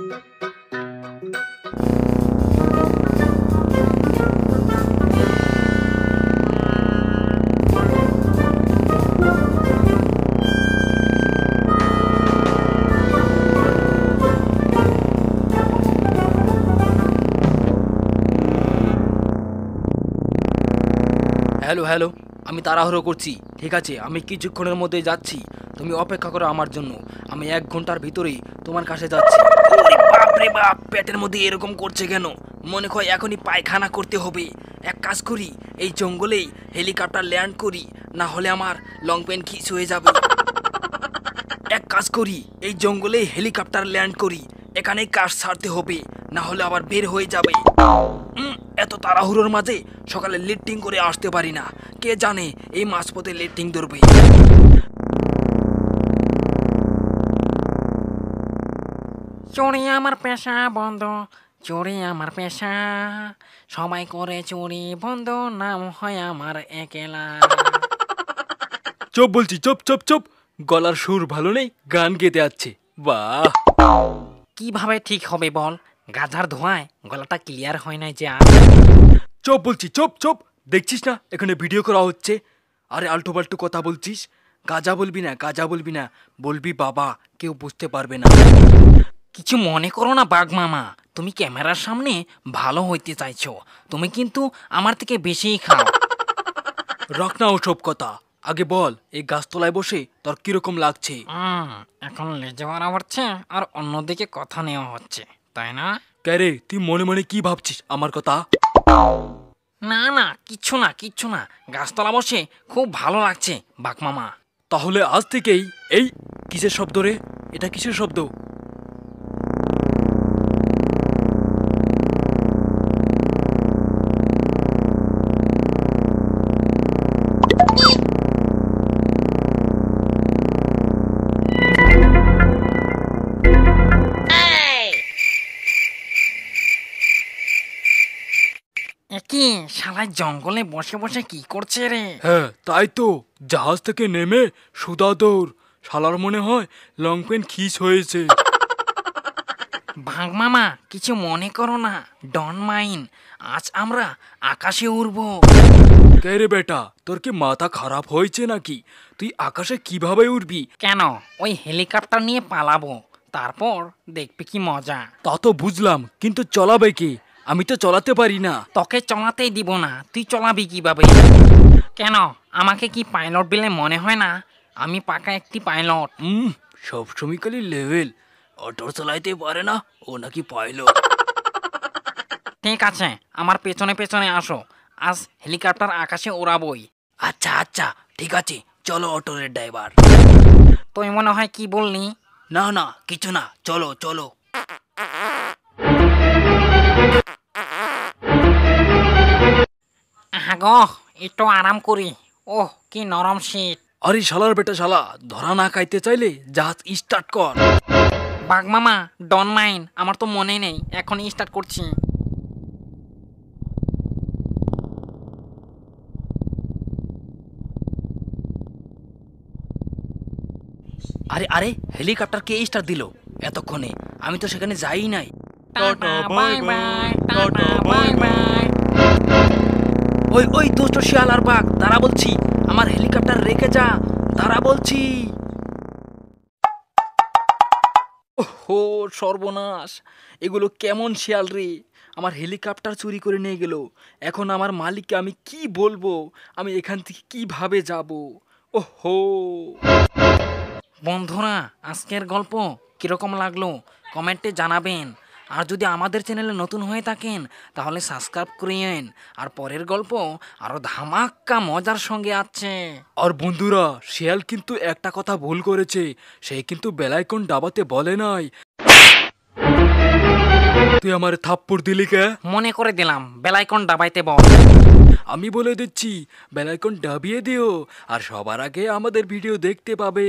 Hello hello, আমি তাড়াহুড়ো করছি। ঠিক আছে, আমি কিছুক্ষণের মধ্যে যাচ্ছি, তুমি অপেক্ষা করো আমার জন্য। আমি 1 ঘন্টার ভিতরেই তোমার কাছে যাচ্ছি। ওরে বাপ রে বাপ, পেটের মধ্যে এরকম করছে কেন? মনে হয় এখনই পায়খানা করতে হবে। এক কাজ করি, এই জঙ্গলেই হেলিকপ্টার ল্যান্ড করি, না হলে আমার লং পেন খিস হয়ে যাবে। এক কাজ করি, এই জঙ্গলেই হেলিকপ্টার ল্যান্ড করি, এখানেই কাজ ছাড়তে হবে, না হলে আবার বের হয়ে যাবে। এত তাড়াহুড়োর মাঝে সকালে লিফটিং করে আসতে পারি না, কে জানে এই মাঝপথে লিফটিং ধরবে। চুরি আমার পেশা বন্ধু, চুরি আমার পেশা, সবাই করে চুরি বন্ধু, নাম হয় আমার একেলা। চুপ বলছি, চুপ চুপ চুপ, গলার সুর ভালো নেই, গান গেতে যাচ্ছে। বাহ, কিভাবে ঠিক হবে বল, গাধার ধোঁয়ায় গলাটা ক্লিয়ার হয় নাই যে আর। চুপ বলছি, চুপ চুপ, দেখছিস না এখানে ভিডিও করা হচ্ছে? আরে আল্টো পাল্টো কথা বলছিস, গাজা বলবি না, গাজা বলবি না, বলবি বাবা, কেউ বুঝতে পারবে না। কিছু মনে করো না বাঘ মামা, তুমি ক্যামেরার সামনে ভালো হইতে চাইছো, তুমি কিন্তু আমার থেকে বেশিই খাও। রাখ না ওসব কথা, আগে বল এই গাছতলায় বসে তোর কিরকম লাগছে? এখন লেজে মারা হচ্ছে আর অন্যদিকে কথা নেওয়া হচ্ছে, তাই না? ক্যারে, তুই মনে মনে কি ভাবছিস আমার কথা? না না, কিচ্ছু না কিচ্ছু না, গাছতলা বসে খুব ভালো লাগছে বাঘ মামা। তাহলে আজ থেকেই এই কিসের শব্দ রে? এটা কিসের শব্দ? একই শালায় জঙ্গলে বসে বসে কি করছে রে? হ্যাঁ তাই তো, জাহাজ থেকে নেমে সুদা দৌড়, শালার মনে হয় লং পেন খিস হয়েছে। বাঘ মামা কিছু মনে করো না, ডন মাইন, আজ আমরা আকাশে উড়বো। কে রে বেটা, তোর কি মাথা খারাপ হয়েছে নাকি? তুই আকাশে কিভাবে উড়বি? কেন, ওই হেলিকপ্টার নিয়ে পালাবো, তারপর দেখবি কি মজা। তা তো বুঝলাম, কিন্তু চলাবে কে? আমি তো চলাতে পারি না। তোকে চলাতেই দিব না, তুই চলাবি কিভাবে? কেন, আমাকে কি পাইলট বলে মনে হয় না? আমি পাকা একটি পাইলট। সবসময় খালি লেভেল, অটো চালাইতে পারে না, ও নাকি পাইলট। ঠিক আছে, আমার পেছনে পেছনে আসো, আজ হেলিকপ্টার আকাশে ওড়াবই। আচ্ছা আচ্ছা, ঠিক আছে, চলো অটোর ড্রাইভার। তুই মনে হয় কি বললি? না না, কিছু না, চলো চলো। হ্যাঁ গো, একটু আরাম করি। ওহ কি নরম শীত। আরে শালার বেটা শালা, ধরা না খাইতে চাইলে জাহাজ স্টার্ট কর। বাঘ মামা, ডন মাইন, আমার তো মনে নেই, এখনই স্টার্ট করছি। আরে আরে, হেলিকপ্টার কে স্টার্ট দিল এতক্ষণে? আমি তো সেখানে যাই নাই। Tata bye bye, tata bye bye. ওই ওই দুষ্ট শিয়াল আর বাঘ, তারা বলছি, আমার হেলিকপ্টার রেখে যা, তারা বলছি। ওহো সর্বনাশ, এগুলো কেমন শিয়াল রে, আমার হেলিকপ্টার চুরি করে নিয়ে গেল। এখন আমার মালিককে আমি কি বলবো? আমি এখান থেকে কিভাবে যাব? ওহো। বন্ধুরা, আজকের গল্প কিরকম লাগলো কমেন্টে জানাবেন। আর যদি আমাদের চ্যানেলে নতুন হয়ে থাকেন তাহলে সাবস্ক্রাইব করিয়েন। আর পরের গল্প আরো ধামাক্কা মজার সঙ্গে আছে। আর বন্ধুরা, শিয়াল কিন্তু একটা কথা ভুল করেছে, সে কিন্তু বেলাইকন দাবাতে বলে নাই। তুই আমার থাপ্পড় দিলি কে? মনে করে দিলাম, বেলাইকন দাবাইতে বল। আমি বলে দিচ্ছি, বেলাইকন দাবিয়ে দিও, আর সবার আগে আমাদের ভিডিও দেখতে পাবে।